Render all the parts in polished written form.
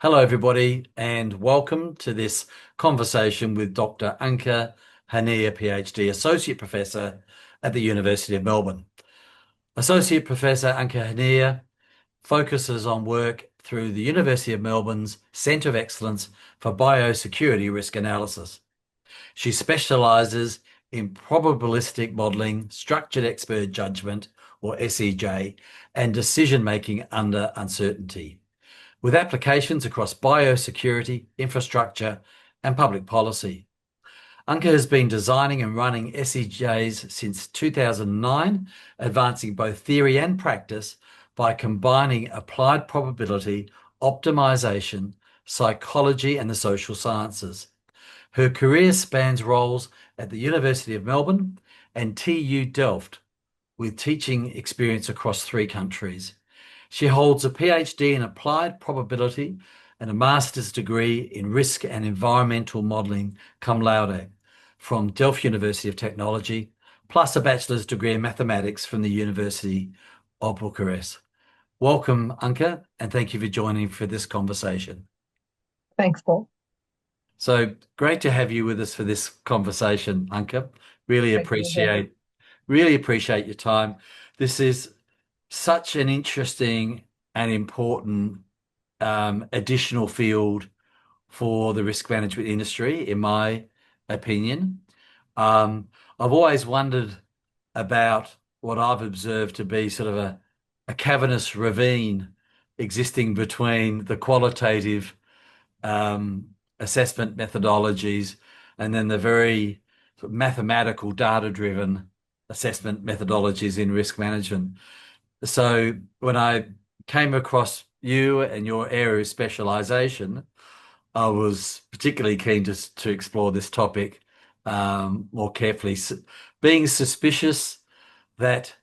Hello, everybody, and welcome to this conversation with Dr. Anca Hanea, PhD, Associate Professor at the University of Melbourne. Associate Professor Anca Hanea focuses on work through the University of Melbourne's Centre of Excellence for Biosecurity Risk Analysis. She specialises in probabilistic modelling, structured expert judgment, or SEJ, and decision-making under uncertainty, with applications across biosecurity, infrastructure, and public policy. Anca has been designing and running SEJs since 2009, advancing both theory and practice by combining applied probability, optimisation, psychology, and the social sciences. Her career spans roles at the University of Melbourne and TU Delft, with teaching experience across 3 countries. She holds a PhD in applied probability and a master's degree in risk and environmental modelling cum laude from Delft University of Technology, plus a bachelor's degree in mathematics from the University of Bucharest. Welcome, Anca, and thank you for joining for this conversation. Thanks, Paul. So great to have you with us for this conversation, Anca. Really appreciate your time. This is such an interesting and important additional field for the risk management industry, in my opinion. I've always wondered about what I've observed to be sort of a cavernous ravine existing between the qualitative assessment methodologies and then the very sort of mathematical, data-driven assessment methodologies in risk management. So when I came across you and your area of specialisation, I was particularly keen to explore this topic more carefully, being suspicious that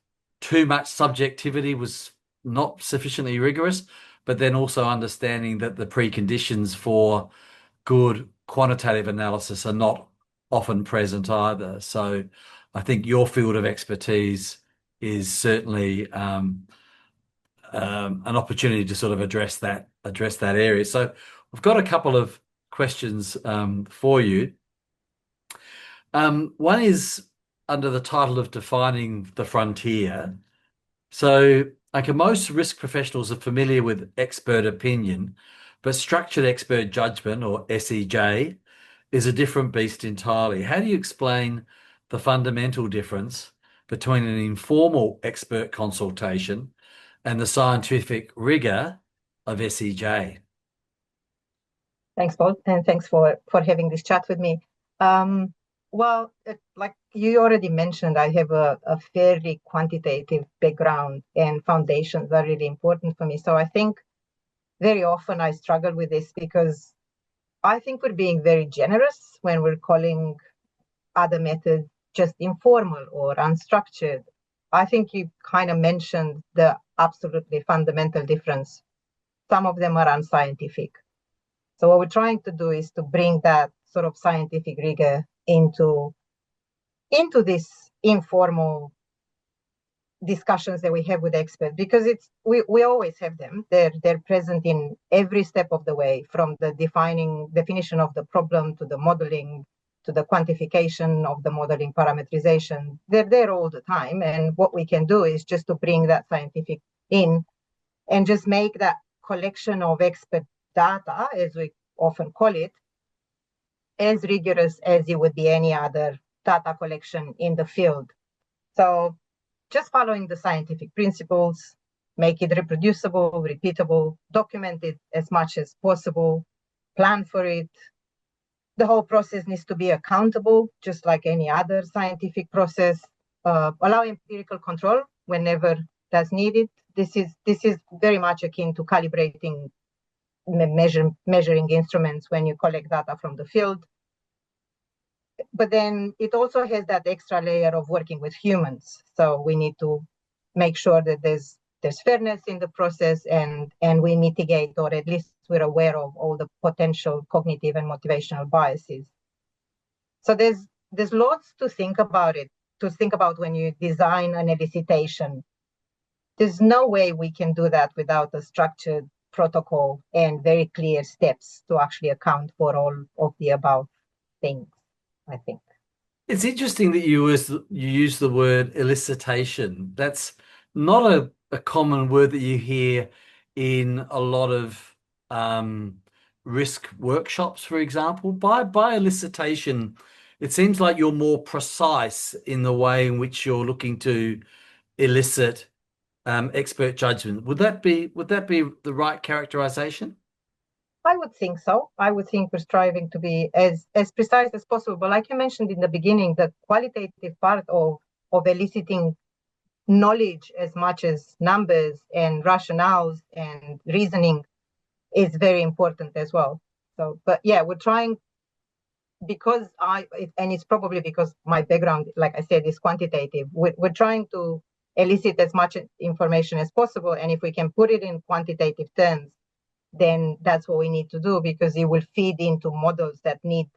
too much subjectivity was not sufficiently rigorous, but then also understanding that the preconditions for good quantitative analysis are not often present either. So I think your field of expertise is certainly an opportunity to sort of address that area. So I've got a couple of questions for you. One is under the title of Defining the Frontier. So like most risk professionals are familiar with expert opinion, but structured expert judgment, or SEJ, is a different beast entirely. How do you explain the fundamental difference between an informal expert consultation and the scientific rigor of SEJ? Thanks, Paul, and thanks for having this chat with me. Like you already mentioned, I have a fairly quantitative background, and foundations are really important for me. So I think very often I struggle with this because I think we're being very generous when we're calling other methods just informal or unstructured. I think you kind of mentioned the absolutely fundamental difference. Some of them are unscientific. So what we're trying to do is to bring that sort of scientific rigor into this informal discussions that we have with experts, because we always have them. They're present in every step of the way, from the definition of the problem to the modeling to the quantification of the modeling parameterization. They're there all the time, and what we can do is just to bring that scientific in and just make that collection of expert data, as we often call it, as rigorous as it would be any other data collection in the field. So just following the scientific principles, make it reproducible, repeatable, document it as much as possible, plan for it. The whole process needs to be accountable, just like any other scientific process. Allow empirical control whenever that's needed. This is very much akin to calibrating measuring instruments when you collect data from the field. But then it also has that extra layer of working with humans. So we need to make sure that there's fairness in the process, and we mitigate, or at least we're aware of, all the potential cognitive and motivational biases. So there's lots to think about when you design an elicitation. There's no way we can do that without a structured protocol and very clear steps to actually account for all of the above things, I think. It's interesting that you use the word elicitation. That's not a common word that you hear in a lot of risk workshops, for example. By elicitation, it seems like you're more precise in the way in which you're looking to elicit expert judgment. Would that be the right characterization? I would think so. I would think we're striving to be as precise as possible. But like you mentioned in the beginning, the qualitative part of eliciting knowledge as much as numbers and rationales and reasoning is very important as well. So, but yeah, we're trying because and it's probably because my background, like I said, is quantitative. We're trying to elicit as much information as possible. And if we can put it in quantitative terms, then that's what we need to do because it will feed into models that need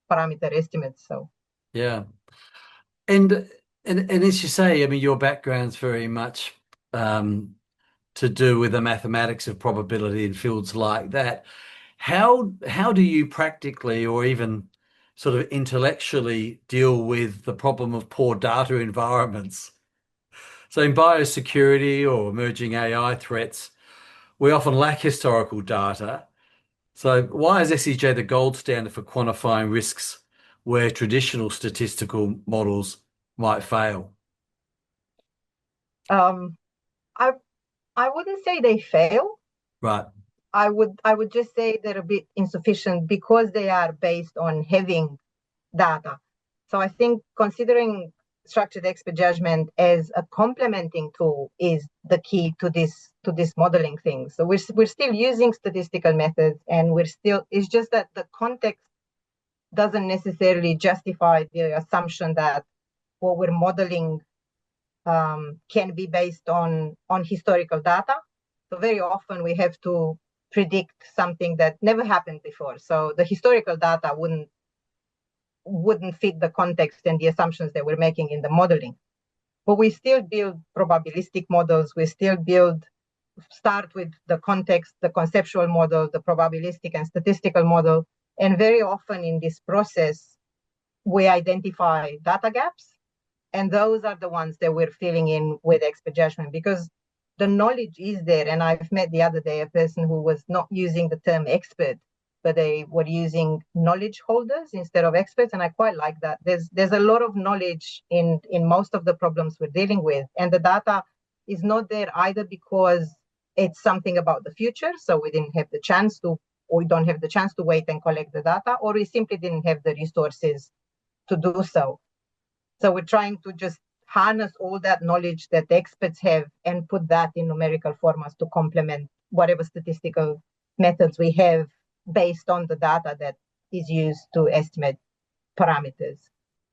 parameter estimates. So Yeah. And and as you say, I mean, your background's very much to do with the mathematics of probability and fields like that. How do you practically or even sort of intellectually deal with the problem of poor data environments? So in biosecurity or emerging AI threats, we often lack historical data. So why is SEJ the gold standard for quantifying risks where traditional statistical models might fail? um, I I wouldn't say they fail. Right. I would just say they're a bit insufficient because they are based on having data. So I think considering structured expert judgment as a complementing tool is the key to this modeling thing. So we're still using statistical methods, and it's just that the context doesn't necessarily justify the assumption that what we're modeling can be based on historical data. So very often we have to predict something that never happened before. So the historical data wouldn't fit the context and the assumptions that we're making in the modeling. But we still build probabilistic models. We still start with the context, the conceptual model, the probabilistic and statistical model. And very often in this process, we identify data gaps. And those are the ones that we're filling in with expert judgment because the knowledge is there. And I've met the other day a person who was not using the term expert, but they were using knowledge holders instead of experts. And I quite like that. There's a lot of knowledge in most of the problems we're dealing with. And the data is not there either because it's something about the future. So we didn't have the chance to, or we don't have the chance to wait and collect the data, or we simply didn't have the resources to do so. So we're trying to just harness all that knowledge that the experts have and put that in numerical formats to complement whatever statistical methods we have based on the data that is used to estimate parameters.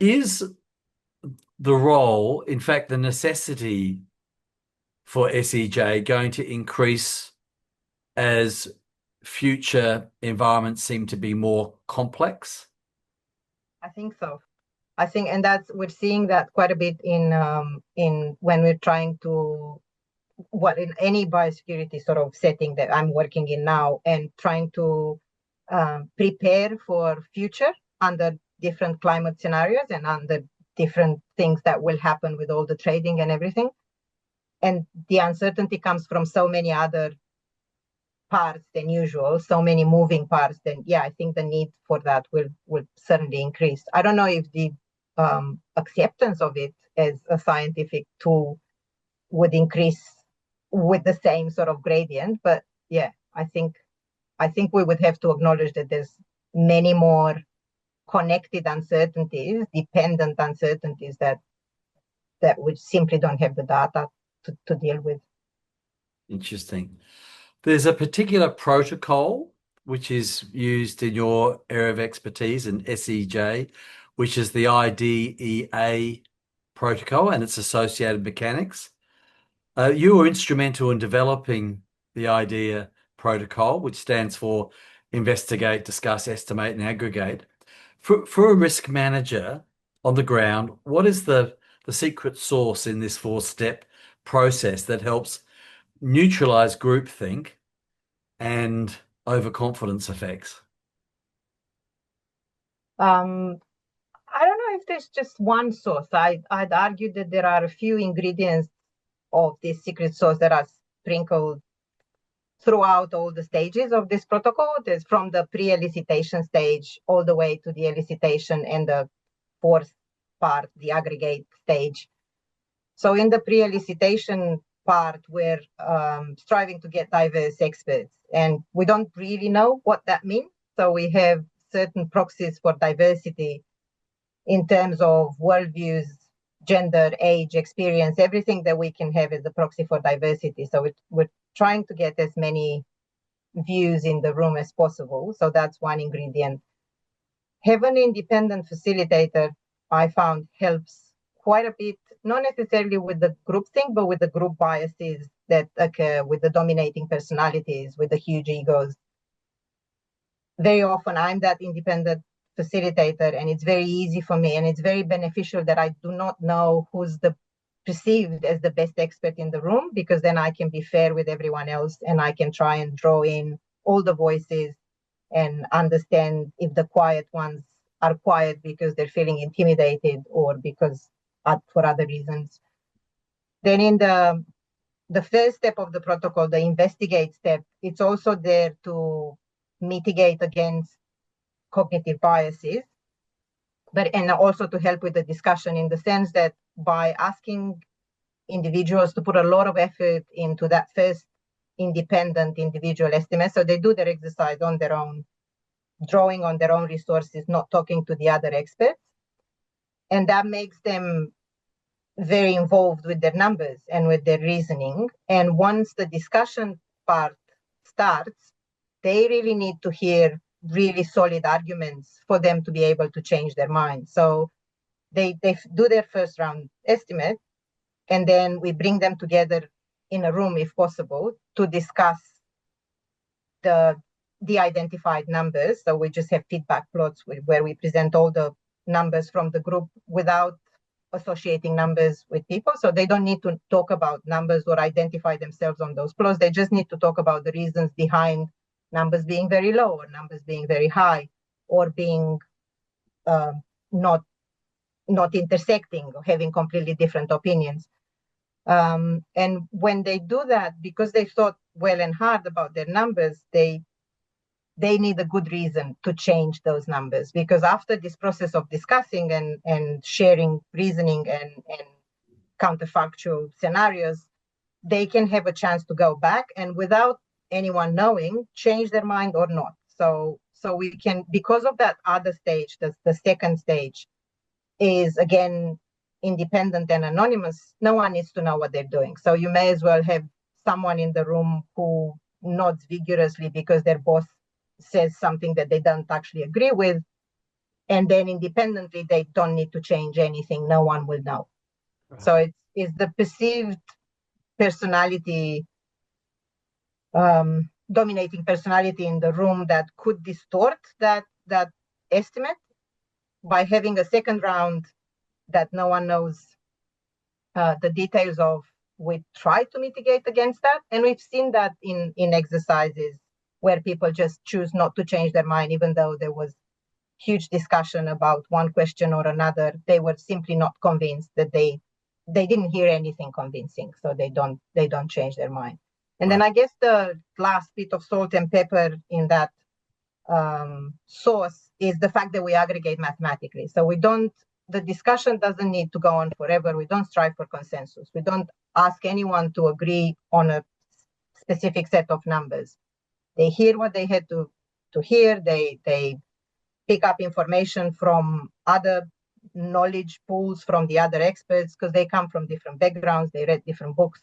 Is the role, in fact, the necessity for SEJ going to increase as future environments seem to be more complex? I think so. I think, and we're seeing that quite a bit in when we're trying to in any biosecurity sort of setting that I'm working in now and trying to prepare for future under different climate scenarios and under different things that will happen with all the trading and everything. And the uncertainty comes from so many other parts than usual, so many moving parts, then yeah, I think the need for that will certainly increase. I don't know if the acceptance of it as a scientific tool would increase with the same sort of gradient, but yeah, I think we would have to acknowledge that there's many more connected uncertainties, dependent uncertainties that we simply don't have the data to deal with. Interesting. There's a particular protocol which is used in your area of expertise in SEJ, which is the IDEA protocol and its associated mechanics. You were instrumental in developing the IDEA protocol, which stands for Investigate, Discuss, Estimate, and Aggregate. For a risk manager on the ground, what is the secret sauce in this four-step process that helps neutralize groupthink and overconfidence effects? I don't know if there's just one source. I'd argue that there are a few ingredients of this secret sauce that are sprinkled throughout all the stages of this protocol. There's from the pre-elicitation stage all the way to the elicitation and the fourth part, the aggregate stage. So in the pre-elicitation part, we're striving to get diverse experts, and we don't really know what that means. So we have certain proxies for diversity in terms of worldviews, gender, age, experience, everything that we can have as a proxy for diversity. So we're trying to get as many views in the room as possible. So that's one ingredient. Have an independent facilitator, I found, helps quite a bit, not necessarily with the group thing, but with the group biases that occur with the dominating personalities, with the huge egos. Very often I'm that independent facilitator, and it's very easy for me, and it's very beneficial that I do not know who's the perceived as the best expert in the room, because then I can be fair with everyone else and I can try and draw in all the voices and understand if the quiet ones are quiet because they're feeling intimidated or because for other reasons. Then in the first step of the protocol, the investigate step, it's also there to mitigate against cognitive biases, and also to help with the discussion, in the sense that by asking individuals to put a lot of effort into that first independent individual estimate, so they do their exercise on their own, drawing on their own resources, not talking to the other experts, and that makes them very involved with their numbers and with their reasoning. And once the discussion part starts, they really need to hear really solid arguments for them to be able to change their mind. So they do their first round estimate, and then we bring them together in a room, if possible, to discuss the identified numbers. So we just have feedback plots where we present all the numbers from the group without associating numbers with people. So they don't need to talk about numbers or identify themselves on those plots. They just need to talk about the reasons behind numbers being very low or numbers being very high, or being not intersecting, or having completely different opinions. And when they do that, because they thought well and hard about their numbers, they need a good reason to change those numbers, because after this process of discussing and sharing reasoning and counterfactual scenarios, they can have a chance to go back and, without anyone knowing, change their mind or not. So we can, because of that other stage, the second stage is again independent and anonymous, no one needs to know what they're doing. So you may as well have someone in the room who nods vigorously because their boss says something that they don't actually agree with, and then independently they don't need to change anything, no one will know. Right. So it's the perceived personality, dominating personality in the room, that could distort that estimate. By having a second round that no one knows the details of, we try to mitigate against that. And we've seen that in exercises where people just choose not to change their mind, even though there was huge discussion about one question or another. They were simply not convinced, that they didn't hear anything convincing, so they don't change their mind. And then I guess the last bit of salt and pepper in that sauce is the fact that we aggregate mathematically. So the discussion doesn't need to go on forever. We don't strive for consensus. We don't ask anyone to agree on a specific set of numbers. They hear what they had to hear. They pick up information from other knowledge pools, from the other experts, because they come from different backgrounds. They read different books.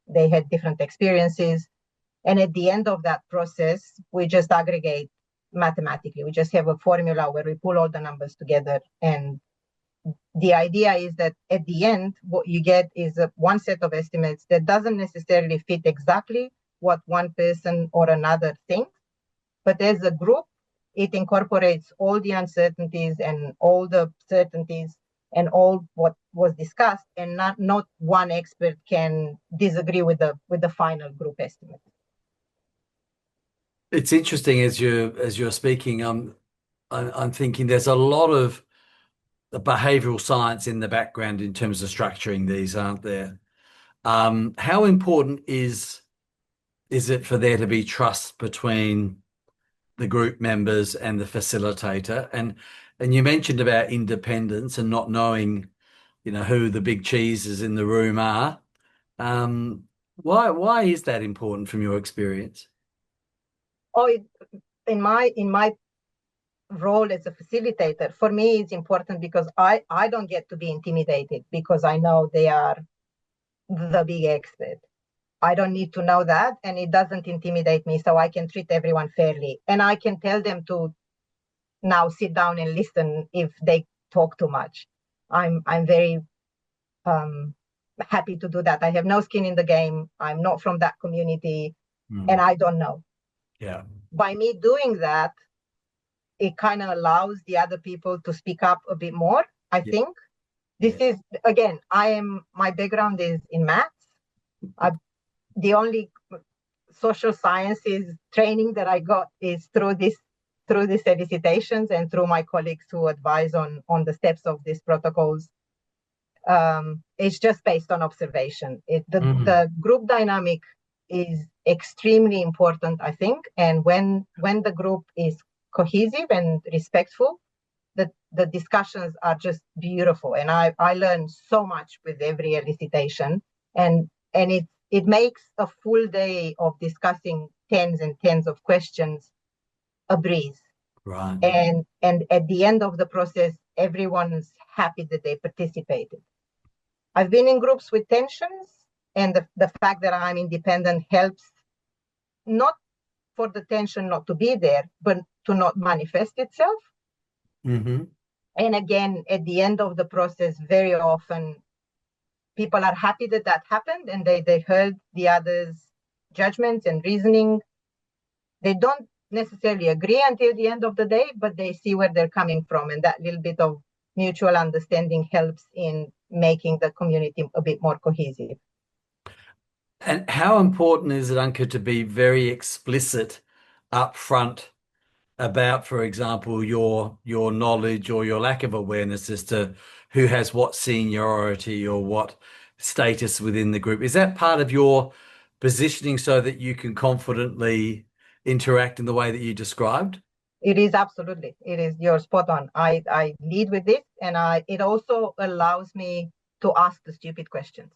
They had different experiences. And at the end of that process, we just aggregate mathematically. We just have a formula where we pull all the numbers together. And the idea is that at the end, what you get is one set of estimates that doesn't necessarily fit exactly what one person or another thinks, but as a group, it incorporates all the uncertainties and all the certainties and all what was discussed, and not one expert can disagree with the final group estimate. It's interesting as you're speaking. I'm thinking there's a lot of the behavioral science in the background in terms of structuring these, aren't there? How important is it for there to be trust between the group members and the facilitator? And you mentioned about independence and not knowing, who the big cheeses in the room are. Why is that important from your experience? Oh, in my role as a facilitator, for me, it's important because I don't get to be intimidated because I know they are the big expert. I don't need to know that, and it doesn't intimidate me, so I can treat everyone fairly. And I can tell them to now sit down and listen if they talk too much. I'm very happy to do that. I have no skin in the game. I'm not from that community, and I don't know. Yeah. By me doing that, it kind of allows the other people to speak up a bit more, I Yeah. think. This is, again, my background is in maths. The only social sciences training that I got is through these elicitations and through my colleagues who advise on the steps of these protocols. It's just based on observation. The group dynamic is extremely important, I think. And when the group is cohesive and respectful, the discussions are just beautiful. And I learn so much with every elicitation. And it makes a full day of discussing tens and tens of questions a breeze. Right. And at the end of the process, everyone's happy that they participated. I've been in groups with tensions, and the fact that I'm independent helps not for the tension not to be there, but to not manifest itself. Mm-hmm. And again, at the end of the process, very often people are happy that that happened and they heard the others' judgments and reasoning. They don't necessarily agree until the end of the day, but they see where they're coming from. And that little bit of mutual understanding helps in making the community a bit more cohesive. And how important is it, Anca, to be very explicit up front about, for example, your knowledge or your lack of awareness as to who has what seniority or what status within the group? Is that part of your positioning so that you can confidently interact in the way that you described? It is absolutely. It is. You're spot on. I lead with this, and it also allows me to ask the stupid questions.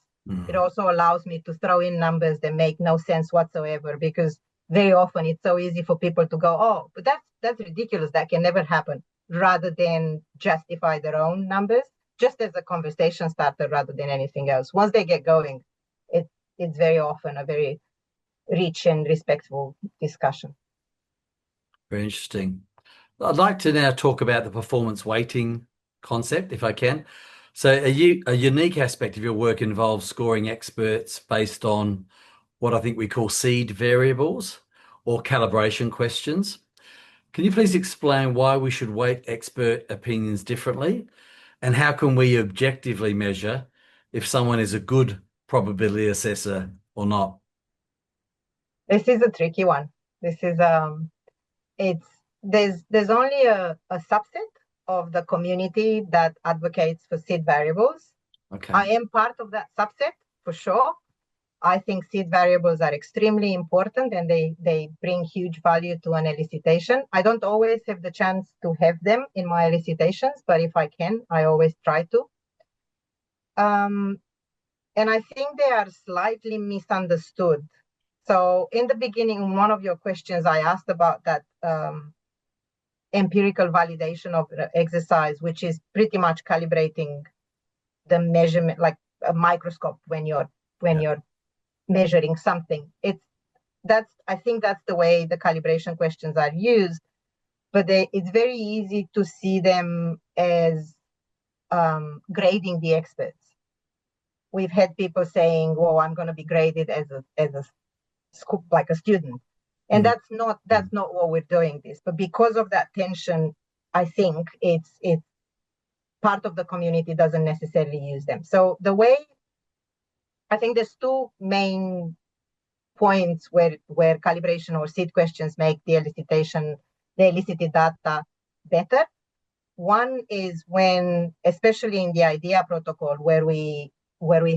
It also allows me to throw in numbers that make no sense whatsoever, because very often it's so easy for people to go, oh, but that's ridiculous. That can never happen, rather than justify their own numbers, just as a conversation starter rather than anything else. Once they get going, it's very often a very rich and respectful discussion. Very interesting. I'd like to now talk about the performance weighting concept, if I can. So, a unique aspect of your work involves scoring experts based on what I think we call seed variables or calibration questions. Can you please explain why we should weight expert opinions differently, and how can we objectively measure if someone is a good probability assessor or not? This is a tricky one. This is it's there's only a subset of the community that advocates for seed variables. Okay. I am part of that subset for sure. I think seed variables are extremely important and they bring huge value to an elicitation. I don't always have the chance to have them in my elicitations, but if I can, I always try to. And I think they are slightly misunderstood. So in the beginning, one of your questions, I asked about that empirical validation of the exercise, which is pretty much calibrating the measurement, like a microscope when you're measuring something. I think that's the way the calibration questions are used, but it's very easy to see them as grading the experts. We've had people saying, "Well, I'm going to be graded as a like a student," and that's not what we're doing this. But because of that tension, I think it's part of the community doesn't necessarily use them. So the way I think there's two main points where calibration or seed questions make the elicited data better. One is when, especially in the IDEA protocol, where we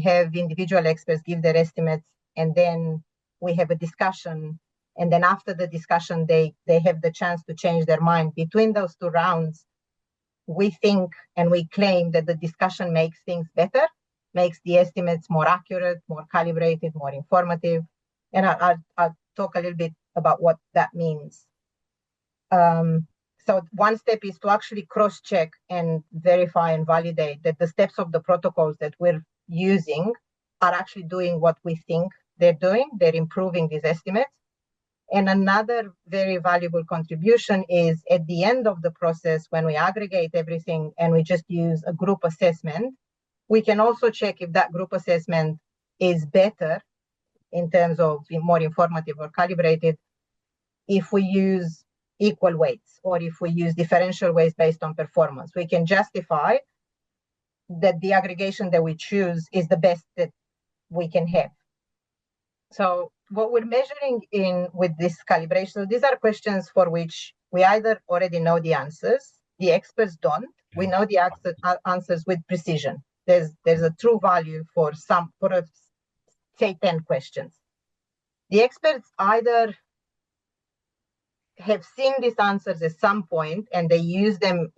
have individual experts give their estimates, and then we have a discussion, and then after the discussion, they have the chance to change their mind. Between those two rounds, we think and we claim that the discussion makes things better, makes the estimates more accurate, more calibrated, more informative. And I'll talk a little bit about what that means. So one step is to actually cross-check and verify and validate that the steps of the protocols that we're using are actually doing what we think they're doing. They're improving these estimates. And another very valuable contribution is at the end of the process, when we aggregate everything and we just use a group assessment, we can also check if that group assessment is better in terms of more informative or calibrated if we use equal weights or if we use differential weights based on performance. We can justify that the aggregation that we choose is the best that we can have. So what we're measuring with this calibration, so these are questions for which we either already know the answers, the experts don't. We know the answers with precision. There's a true value for say 10 questions. The experts either have seen these answers at some point and they use them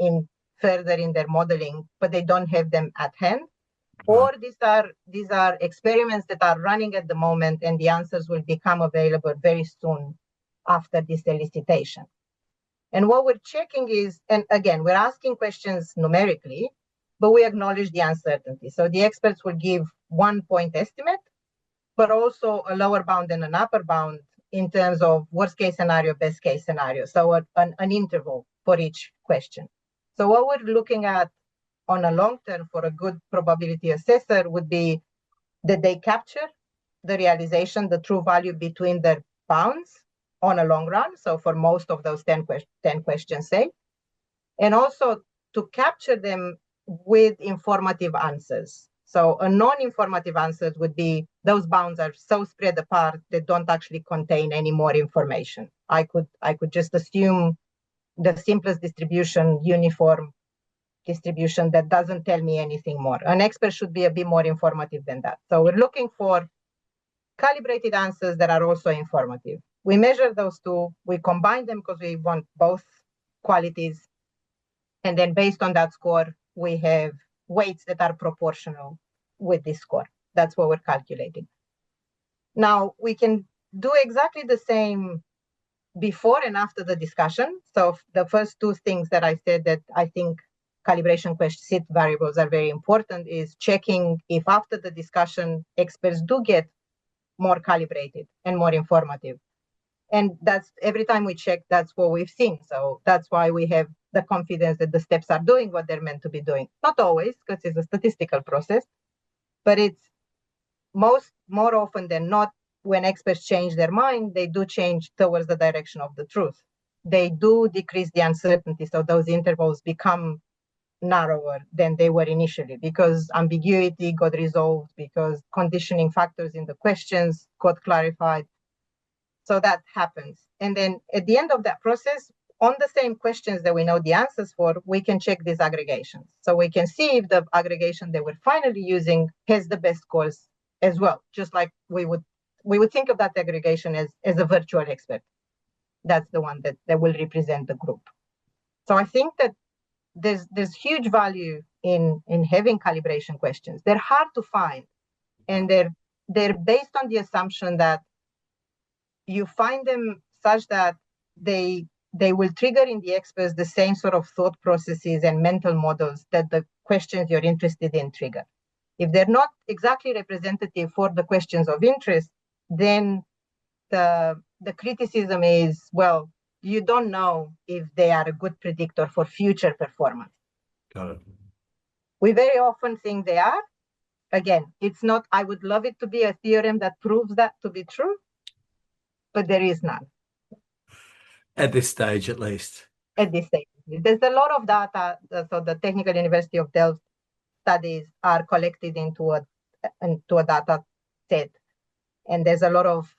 further in their modeling, but they don't have them at hand. Or these are experiments that are running at the moment and the answers will become available very soon after this elicitation. And what we're checking is, and again, we're asking questions numerically, but we acknowledge the uncertainty. So the experts will give 1 point estimate, but also a lower bound and an upper bound in terms of worst case scenario, best case scenario. So an interval for each question. So what we're looking at on a long term for a good probability assessor would be that they capture the realization, the true value between their bounds on a long run. So for most of those 10 questions, say, and also to capture them with informative answers. So a non-informative answer would be those bounds are so spread apart they don't actually contain any more information. I could just assume the simplest distribution, uniform distribution that doesn't tell me anything more. An expert should be a bit more informative than that. So we're looking for calibrated answers that are also informative. We measure those two, we combine them because we want both qualities. And then based on that score, we have weights that are proportional with this score. That's what we're calculating. Now, we can do exactly the same before and after the discussion. So the first two things that I said that I think calibration question seed variables are very important is checking if after the discussion, experts do get more calibrated and more informative. And that's every time we check, that's what we've seen. So that's why we have the confidence that the steps are doing what they're meant to be doing. Not always, because it's a statistical process, but it's more often than not, when experts change their mind, they do change towards the direction of the truth. They do decrease the uncertainty, so those intervals become narrower than they were initially because ambiguity got resolved, because conditioning factors in the questions got clarified. So that happens. And then at the end of that process, on the same questions that we know the answers for, we can check these aggregations. So we can see if the aggregation that we're finally using has the best scores as well, just like we would think of that aggregation as a virtual expert. That's the one that will represent the group. So I think that there's huge value in having calibration questions. They're hard to find, and they're based on the assumption that you find them such that they will trigger in the experts the same sort of thought processes and mental models that the questions you're interested in trigger. If they're not exactly representative for the questions of interest, then the criticism is, well, you don't know if they are a good predictor for future performance. Got it. We very often think they are. Again, it's not, I would love it to be a theorem that proves that to be true, but there is none. At this stage, at least. At this stage. There's a lot of data. So the Technical University of Delft studies are collected into a data set. and there's a lot of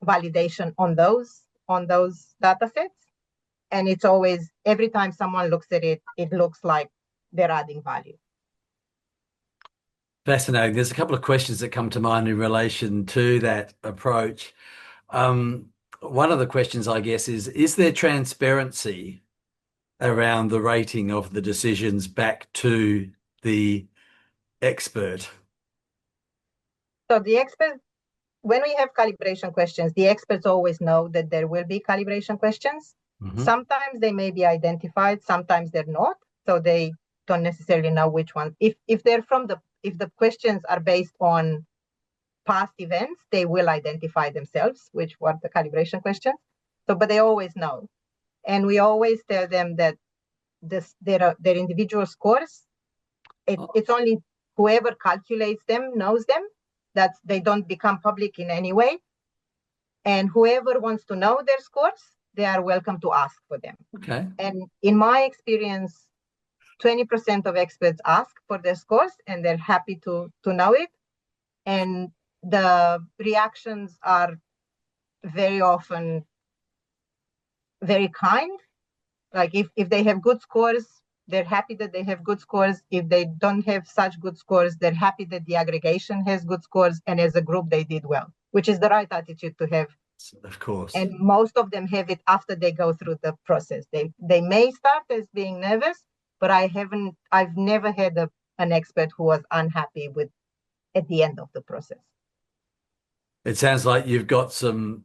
validation on those data sets. And it's always, every time someone looks at it, it looks like they're adding value. Fascinating. There's a couple of questions that come to mind in relation to that approach. One of the questions, I guess, is there transparency around the rating of the decisions back to the expert? So the experts, when we have calibration questions, the experts always know that there will be calibration questions. Mm-hmm. Sometimes they may be identified, sometimes they're not. So they don't necessarily know which one. If the questions are based on past events, they will identify themselves which were the calibration questions. So, but they always know. And we always tell them that their individual scores, it's only whoever calculates them knows them, that they don't become public in any way. And whoever wants to know their scores, they are welcome to ask for them. Okay. And in my experience, 20% of experts ask for their scores and they're happy to know it. And the reactions are very often very kind. Like if they have good scores, they're happy that they have good scores. If they don't have such good scores, they're happy that the aggregation has good scores. And as a group, they did well, which is the right attitude to have. Of course. And most of them have it after they go through the process. They may start as being nervous, but I've never had an expert who was unhappy with at the end of the process. It sounds like you've got some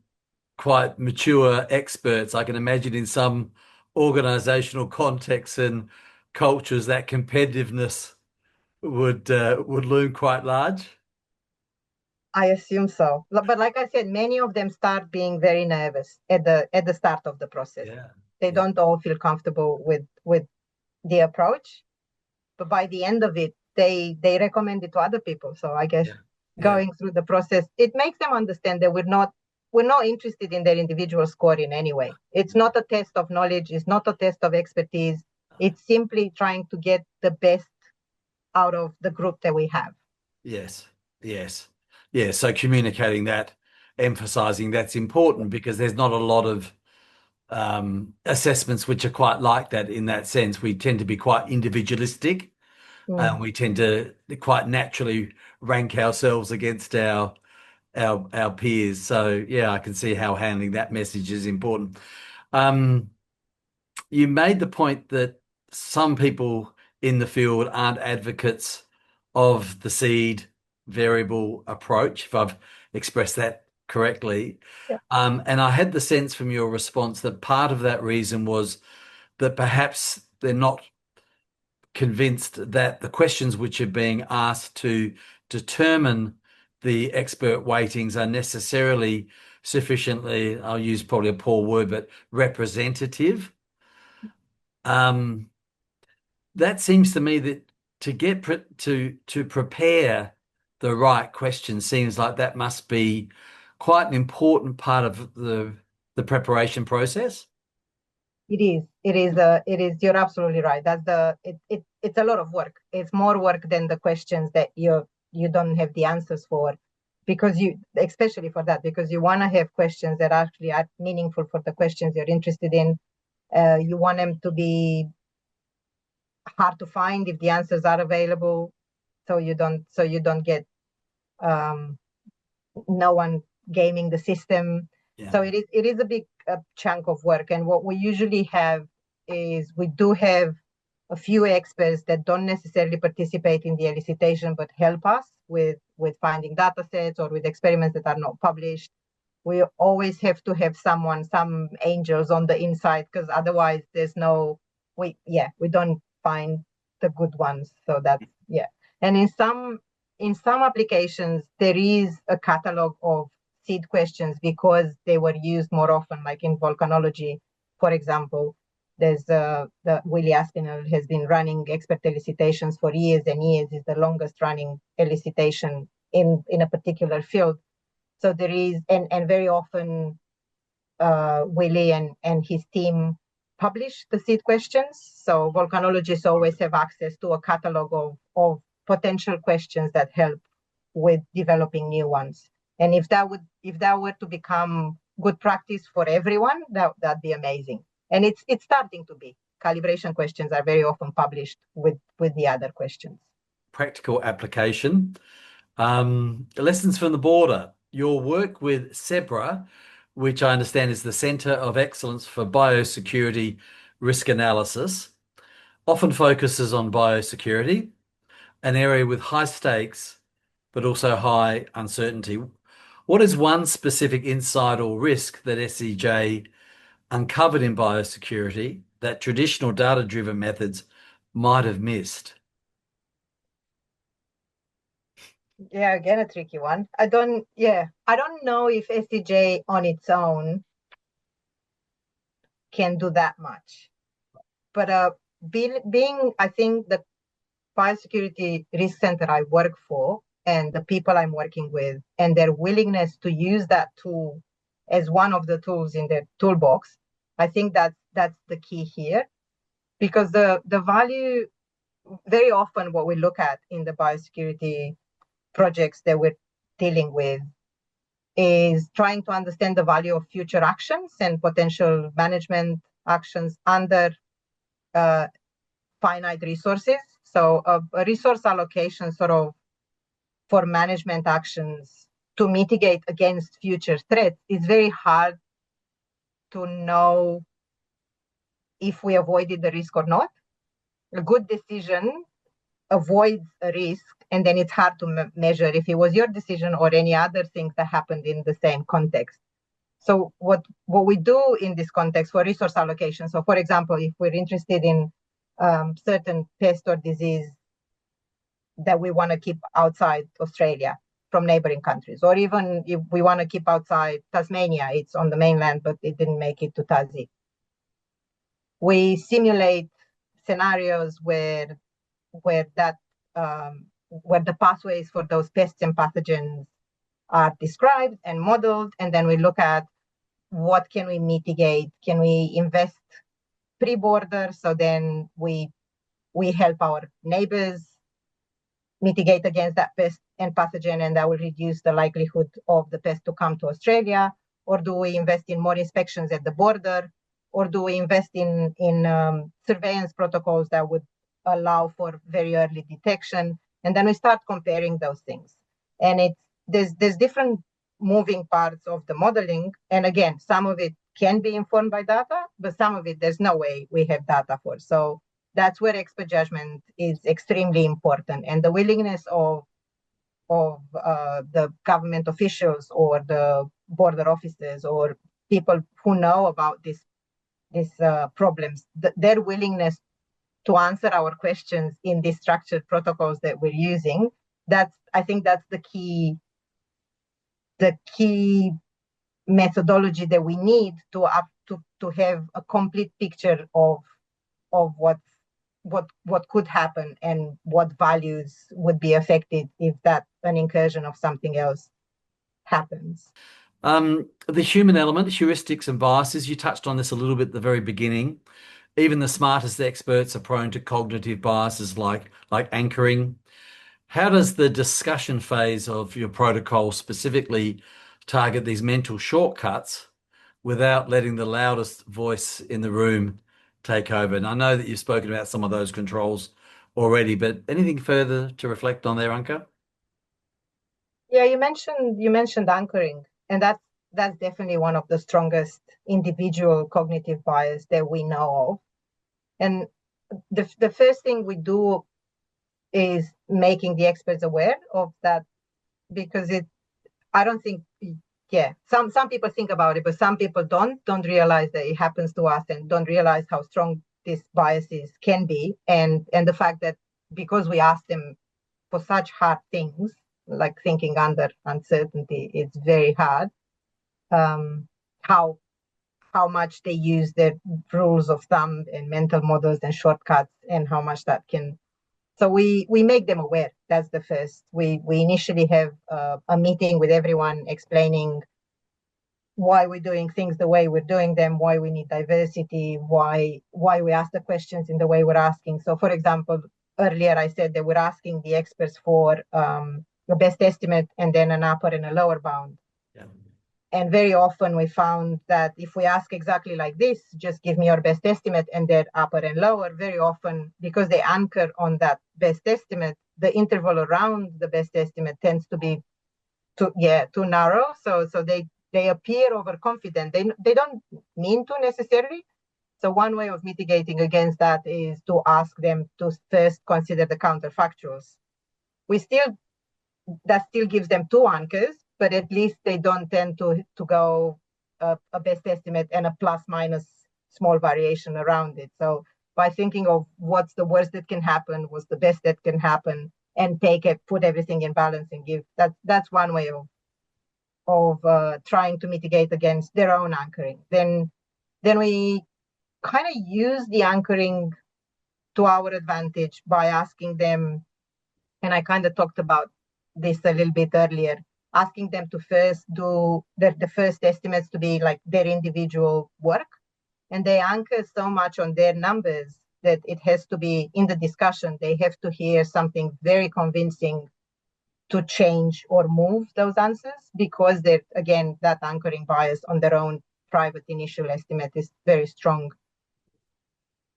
quite mature experts. I can imagine in some organizational contexts and cultures that competitiveness would loom quite large. I assume so. But like I said, many of them start being very nervous at the start of the process. Yeah. They don't all feel comfortable with the approach. But by the end of it, they recommend it to other people. So I guess going through the process, it makes them understand that we're not interested in their individual score in any way. It's not a test of knowledge. It's not a test of expertise. It's simply trying to get the best out of the group that we have. Yes. So communicating that, emphasizing that's important because there's not a lot of assessments which are quite like that in that sense. We tend to be quite individualistic and we tend to quite naturally rank ourselves against our peers. So yeah, I can see how handling that message is important. You made the point that some people in the field aren't advocates of the seed variable approach, if I've expressed that correctly. Yeah. And I had the sense from your response that part of that reason was that perhaps they're not convinced that the questions which are being asked to determine the expert weightings are necessarily sufficiently, I'll use probably a poor word, but representative. That seems to me that to get to prepare the right question seems like that must be quite an important part of the preparation process. It is. You're absolutely right. It's a lot of work. It's more work than the questions that you don't have the answers for, because especially for that, because you want to have questions that actually are meaningful for the questions you're interested in. You want them to be hard to find if the answers are available, so you don't get no one gaming the system. Yeah. So it is a big chunk of work. And what we usually have is we do have a few experts that don't necessarily participate in the elicitation, but help us with finding data sets or with experiments that are not published. We always have to have some angels on the inside, because otherwise we don't find the good ones. So that's, yeah. And in some applications, there is a catalog of seed questions because they were used more often, like in volcanology, for example. There's the Willie Aspinall has been running expert elicitations for years and years. Is the longest running elicitation in a particular field. So there is, and very often Willie and his team publish the seed questions. So volcanologists always have access to a catalog of potential questions that help with developing new ones. And if that were to become good practice for everyone, that'd be amazing. And it's starting to be. Calibration questions are very often published with the other questions. Practical application. Lessons from the border. Your work with CEBRA, which I understand is the Centre of Excellence for Biosecurity Risk Analysis, often focuses on biosecurity, an area with high stakes, but also high uncertainty. What is one specific insight or risk that SEJ uncovered in biosecurity that traditional data-driven methods might have missed? Yeah, again, a tricky one. I don't know if SEJ on its own can do that much. But being, I think the Biosecurity Risk Center I work for and the people I'm working with and their willingness to use that tool as one of the tools in their toolbox, I think that's the key here. Because the value, very often what we look at in the biosecurity projects that we're dealing with is trying to understand the value of future actions and potential management actions under finite resources. So a resource allocation sort of for management actions to mitigate against future threats is very hard to know if we avoided the risk or not. A good decision avoids a risk, and then it's hard to measure if it was your decision or any other things that happened in the same context. So what we do in this context for resource allocation, so for example, if we're interested in certain pest or disease that we want to keep outside Australia from neighboring countries, or even if we want to keep outside Tasmania, it's on the mainland, but it didn't make it to Tassie. We simulate scenarios where the pathways for those pests and pathogens are described and modeled, and then we look at what can we mitigate. Can we invest pre-border, so then we help our neighbors mitigate against that pest and pathogen, and that will reduce the likelihood of the pest to come to Australia? Or do we invest in more inspections at the border? Or do we invest in surveillance protocols that would allow for very early detection? And then we start comparing those things. And there's different moving parts of the modeling. And again, some of it can be informed by data, but some of it there's no way we have data for. So that's where expert judgment is extremely important, and the willingness of the government officials or the border officers or people who know about these problems, their willingness to answer our questions in these structured protocols that we're using. I think that's the key methodology that we need to have a complete picture of what could happen and what values would be affected if an incursion of something else happens. The human element, heuristics and biases, you touched on this a little bit at the very beginning. Even the smartest experts are prone to cognitive biases like anchoring. How does the discussion phase of your protocol specifically target these mental shortcuts without letting the loudest voice in the room take over? And I know that you've spoken about some of those controls already, but anything further to reflect on there, Anca? Yeah, you mentioned anchoring, and that's definitely one of the strongest individual cognitive bias that we know of. And the first thing we do is making the experts aware of that, because I don't think, some people think about it, but some people don't realize that it happens to us and don't realize how strong these biases can be. And the fact that because we ask them for such hard things, like thinking under uncertainty, it's very hard how much they use their rules of thumb and mental models and shortcuts, and how much that can. So we make them aware. That's the first. We initially have a meeting with everyone explaining why we're doing things the way we're doing them, why we need diversity, why we ask the questions in the way we're asking. So, for example, earlier I said that we're asking the experts for a best estimate and then an upper and a lower bound. Yeah. And very often we found that if we ask exactly like this, just give me your best estimate and then upper and lower, very often, because they anchor on that best estimate, the interval around the best estimate tends to be too narrow. So they appear overconfident. They don't mean to necessarily. So one way of mitigating against that is to ask them to first consider the counterfactuals. That still gives them two anchors, but at least they don't tend to go a best estimate and a plus minus small variation around it. So by thinking of what's the worst that can happen, what's the best that can happen, and put everything in balance and give, that's one way of trying to mitigate against their own anchoring. Then we kind of use the anchoring to our advantage by asking them, and I kind of talked about this a little bit earlier, asking them to first do the first estimates to be like their individual work. And they anchor so much on their numbers that it has to be in the discussion, they have to hear something very convincing to change or move those answers, because they're, again, that anchoring bias on their own private initial estimate is very strong.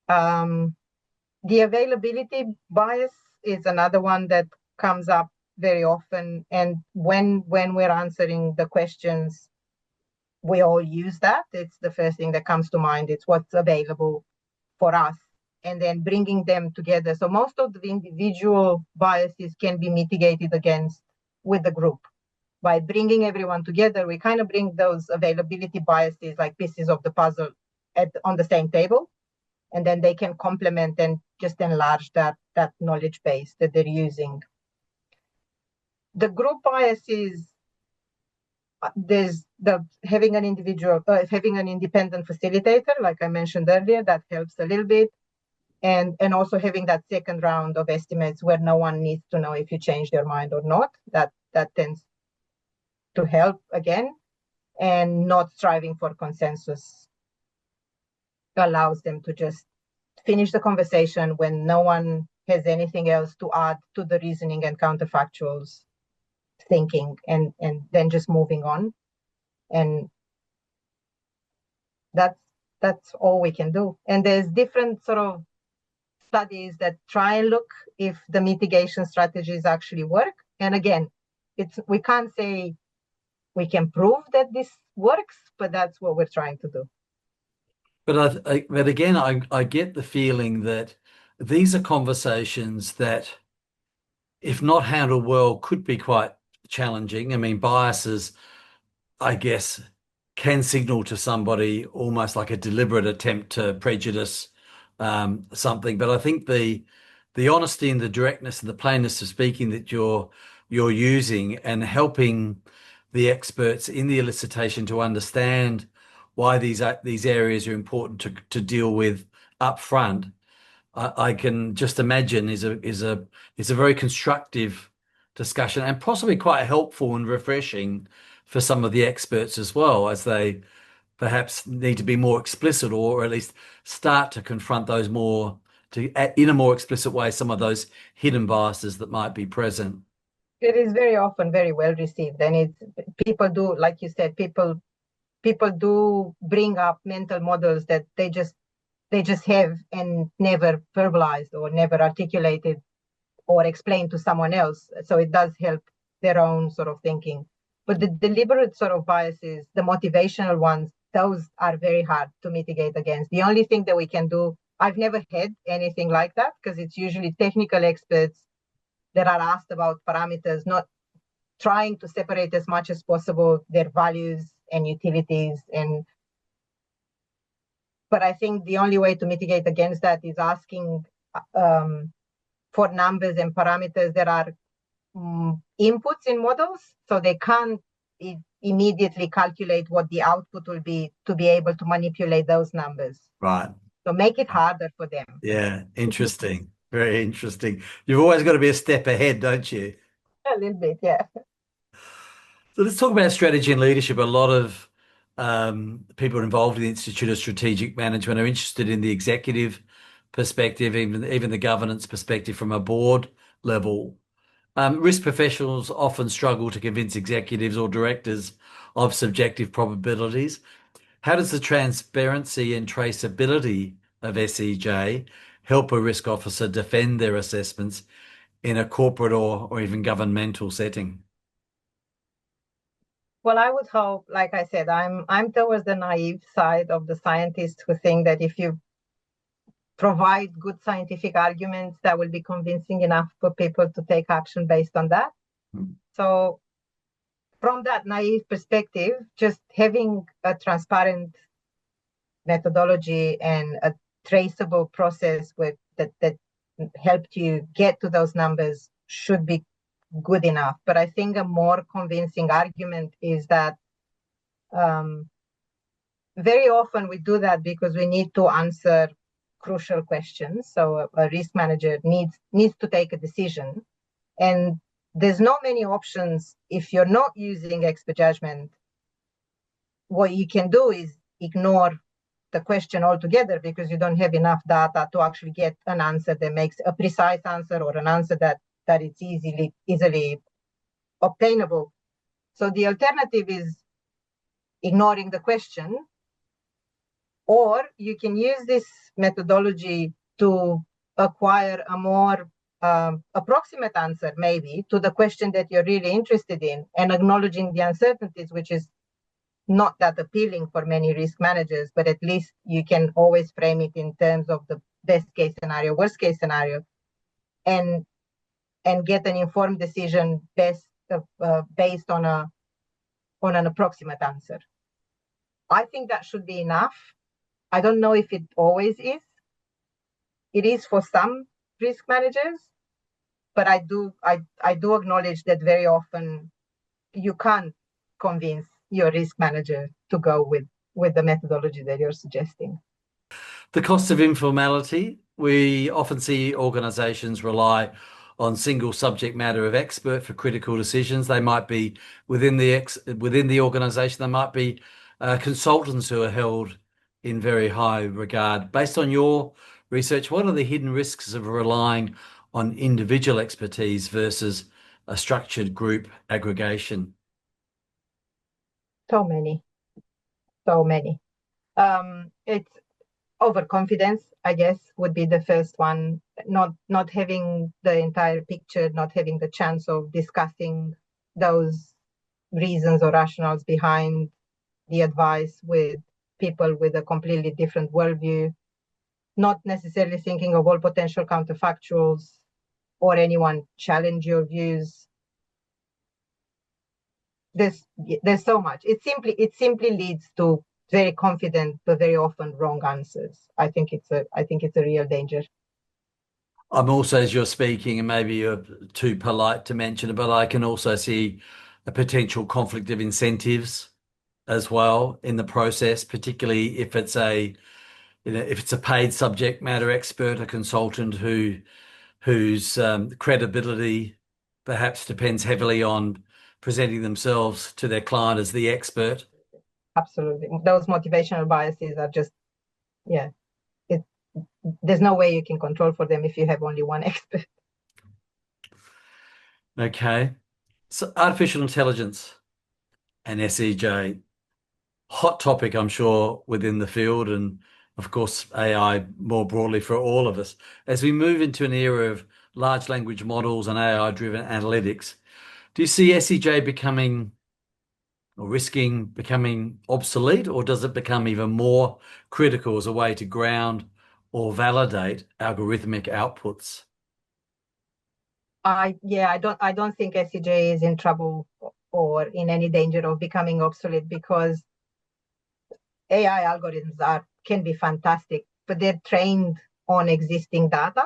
The availability bias is another one that comes up very often. And when we're answering the questions, we all use that. It's the first thing that comes to mind. It's what's available for us. And then bringing them together. So most of the individual biases can be mitigated against with the group. By bringing everyone together, we kind of bring those availability biases like pieces of the puzzle on the same table. And then they can complement and just enlarge that knowledge base that they're using. The group biases, there's having an independent facilitator, like I mentioned earlier, that helps a little bit. And also having that second round of estimates where no one needs to know if you changed your mind or not, that tends to help again. And not striving for consensus allows them to just finish the conversation when no one has anything else to add to the reasoning and counterfactuals thinking, and then just moving on. And that's all we can do. And there's different sort of studies that try and look if the mitigation strategies actually work. And again, we can't say we can prove that this works, but that's what we're trying to do. But again, I get the feeling that these are conversations that, if not handled well, could be quite challenging. I mean, biases, I guess, can signal to somebody almost like a deliberate attempt to prejudice something. But I think the honesty and the directness and the plainness of speaking that you're using, and helping the experts in the elicitation to understand why these areas are important to deal with up front, I can just imagine is a very constructive discussion, and possibly quite helpful and refreshing for some of the experts as well, as they perhaps need to be more explicit, or at least start to confront those more in a more explicit way, some of those hidden biases that might be present. It is very often very well received, and people do, like you said, people do bring up mental models that they just have and never verbalized or never articulated or explained to someone else. So it does help their own sort of thinking. But the deliberate sort of biases, the motivational ones, those are very hard to mitigate against. The only thing that we can do, I've never had anything like that, because it's usually technical experts that are asked about parameters, not trying to separate as much as possible their values and utilities. But I think the only way to mitigate against that is asking for numbers and parameters that are inputs in models, so they can't immediately calculate what the output will be to be able to manipulate those numbers. Right. So make it harder for them. Yeah, interesting. Very interesting. You've always got to be a step ahead, don't you? A little bit, yeah. So let's talk about strategy and leadership. A lot of people involved in the Institute of Strategic Management are interested in the executive perspective, even the governance perspective from a board level. Risk professionals often struggle to convince executives or directors of subjective probabilities. How does the transparency and traceability of SEJ help a risk officer defend their assessments in a corporate or even governmental setting? Well, I would hope, like I said, I'm towards the naive side of the scientists who think that if you provide good scientific arguments, that will be convincing enough for people to take action based on that. So from that naive perspective, just having a transparent methodology and a traceable process that helped you get to those numbers should be good enough. But I think a more convincing argument is that very often we do that because we need to answer crucial questions. So a risk manager needs to take a decision, and there's not many options. If you're not using expert judgment, what you can do is ignore the question altogether because you don't have enough data to actually get an answer that makes a precise answer or an answer that it's easily obtainable. So the alternative is ignoring the question, or you can use this methodology to acquire a more approximate answer, maybe, to the question that you're really interested in, and acknowledging the uncertainties, which is not that appealing for many risk managers, but at least you can always frame it in terms of the best case scenario, worst case scenario, and get an informed decision based on an approximate answer. I think that should be enough. I don't know if it always is. It is for some risk managers, but I do acknowledge that very often you can't convince your risk manager to go with the methodology that you're suggesting. The cost of informality. We often see organisations rely on single subject matter of expert for critical decisions. They might be within the organisation. They might be consultants who are held in very high regard. Based on your research, what are the hidden risks of relying on individual expertise versus a structured group aggregation? So many. It's overconfidence, I guess, would be the first one. Not having the entire picture, not having the chance of discussing those reasons or rationales behind the advice with people with a completely different worldview, not necessarily thinking of all potential counterfactuals or anyone challenge your views. There's so much. It simply leads to very confident but very often wrong answers. I think it's a real danger. I'm also, as you're speaking, and maybe you're too polite to mention it, but I can also see a potential conflict of incentives as well in the process, particularly if it's a paid subject matter expert, a consultant whose credibility perhaps depends heavily on presenting themselves to their client as the expert. Absolutely. Those motivational biases are just, yeah, there's no way you can control for them if you have only one expert. Okay. So artificial intelligence and SEJ, hot topic, I'm sure, within the field, and of course, AI more broadly for all of us. As we move into an era of large language models and AI-driven analytics, do you see SEJ becoming or risking becoming obsolete, or does it become even more critical as a way to ground or validate algorithmic outputs? I don't think SEJ is in trouble or in any danger of becoming obsolete, because AI algorithms can be fantastic, but they're trained on existing data.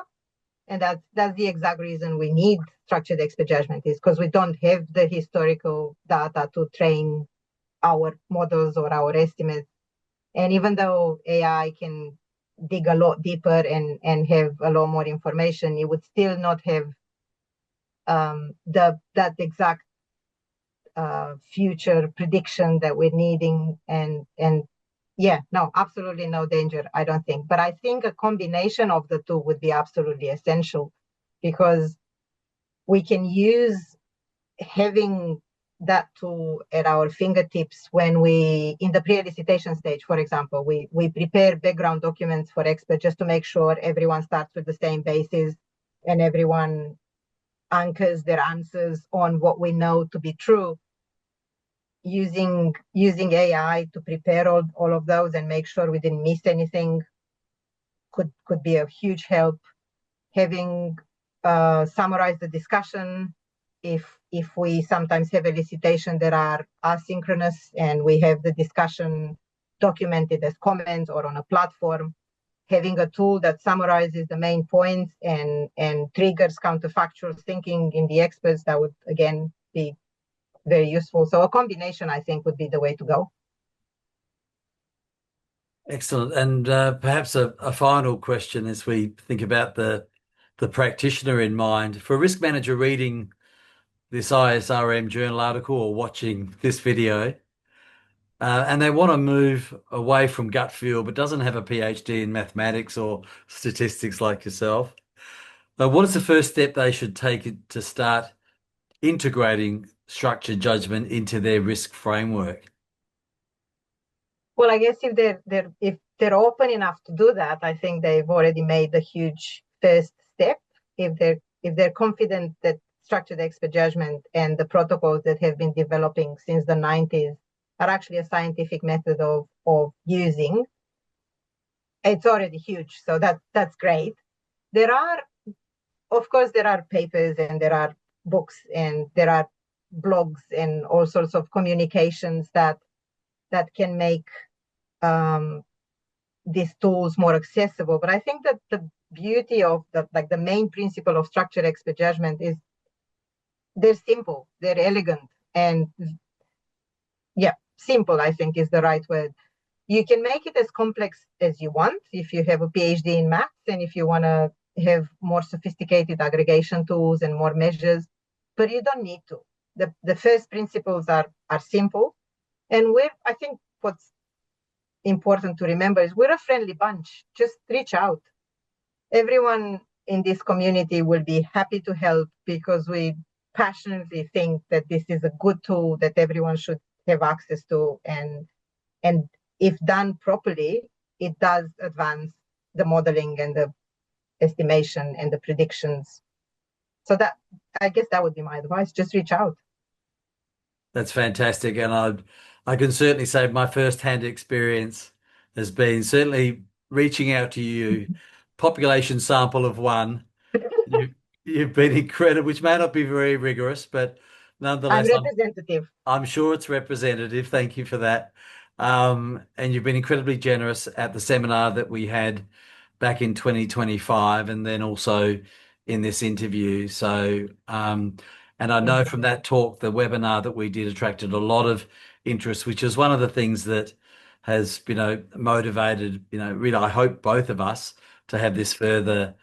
And that's the exact reason we need structured expert judgment, is because we don't have the historical data to train our models or our estimates. And even though AI can dig a lot deeper and have a lot more information, it would still not have that exact future prediction that we're needing. And yeah, no, absolutely no danger, I don't think. But I think a combination of the two would be absolutely essential, because we can use having that tool at our fingertips when we, in the pre-elicitation stage, for example, we prepare background documents for experts just to make sure everyone starts with the same basis and everyone anchors their answers on what we know to be true. Using AI to prepare all of those and make sure we didn't miss anything could be a huge help. Having summarized the discussion, if we sometimes have elicitation that are asynchronous and we have the discussion documented as comments or on a platform, having a tool that summarizes the main points and triggers counterfactual thinking in the experts, that would again be very useful. So a combination, I think, would be the way to go. Excellent. And perhaps a final question as we think about the practitioner in mind. For a risk manager reading this ISRM journal article or watching this video, and they want to move away from gut feel, but doesn't have a PhD in mathematics or statistics like yourself, what is the first step they should take to start integrating structured judgment into their risk framework? Well, I guess if they're open enough to do that, I think they've already made a huge first step. If they're confident that structured expert judgment and the protocols that have been developing since the 90s are actually a scientific method of using, it's already huge. So that's great. Of course, there are papers and there are books and there are blogs and all sorts of communications that can make these tools more accessible. But I think that the beauty of the main principle of structured expert judgment is they're simple, they're elegant, and yeah, simple, I think, is the right word. You can make it as complex as you want if you have a PhD in maths and if you want to have more sophisticated aggregation tools and more measures, but you don't need to. The first principles are simple. And I think what's important to remember is we're a friendly bunch. Just reach out. Everyone in this community will be happy to help because we passionately think that this is a good tool that everyone should have access to. And if done properly, it does advance the modeling and the estimation and the predictions. So I guess that would be my advice. Just reach out. That's fantastic. And I can certainly say my first-hand experience has been certainly reaching out to you, population sample of one. You've been incredible, which may not be very rigorous, but I'm nonetheless, representative. I'm sure it's representative. Thank you for that. And you've been incredibly generous at the seminar that we had back in 2025 and then also in this interview. So, and I know from that talk, the webinar that we did attracted a lot of interest, which is one of the things that has, motivated, really, I hope both of us to have this further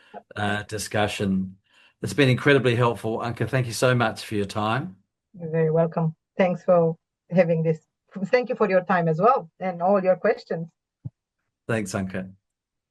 discussion. It's been incredibly helpful. Anca, thank you so much for your time. You're very welcome. Thanks for having this. Thank you for your time as well and all your questions. Thanks, Anca.